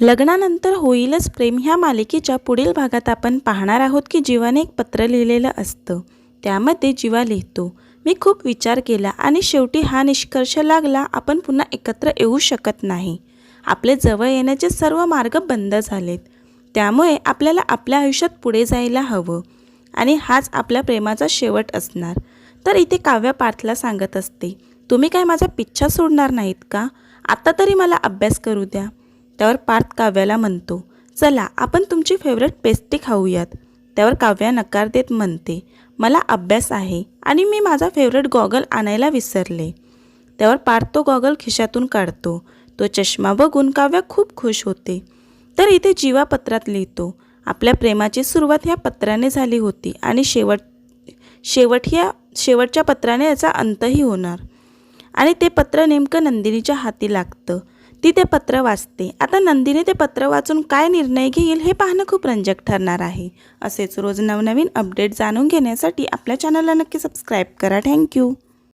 लग्नानंतर होईलच प्रेम ह्या मालिकेच्या पुढील भागात आपण पाहणार आहोत की जीवाने एक पत्र लिहिलेलं असतं। त्यामध्ये जीवा लिहितो, मी खूप विचार केला आणि शेवटी हा निष्कर्ष लागला, आपण पुन्हा एकत्र येऊ शकत नाही। आपले जवळ येण्याचे सर्व मार्ग बंद झालेत। त्यामुळे आपल्याला आपल्या आयुष्यात पुढे जायला हवं आणि हाच आपल्या प्रेमाचा शेवट असणार। तर इथे काव्य पार्थला सांगत असते, तुम्ही काय माझा पिच्छा सोडणार नाहीत का? आता तरी मला अभ्यास करू द्या। त्यावर पार्थ काव्याला म्हणतो, चला आपण तुमची फेवरेट पेस्ट्री खाऊयात। त्यावर काव्या नकार देत म्हणते, मला अभ्यास आहे आणि मी माझा फेवरेट गॉगल आणायला विसरले। त्यावर पार्थ तो गॉगल खिशातून काढतो। तो चष्मा बघून काव्या खूप खुश होते। तर इथे जीवा पत्रात लिहितो, आपल्या प्रेमाची सुरुवात ह्या पत्राने झाली होती आणि शेवटच्या पत्राने याचा अंतही होणार। आणि ते पत्र नेमकं नंदिनीच्या हाती लागतं। ती ते पत्र वाचते। आता नंदिनी ते पत्र वाचून काय निर्णय घेईल हे पाहणं खूप रंजक ठरणार आहे। असेच रोज नवनवीन अपडेट जाणून घेण्यासाठी आपल्या चॅनलला नक्की सबस्क्राईब करा। थँक्यू।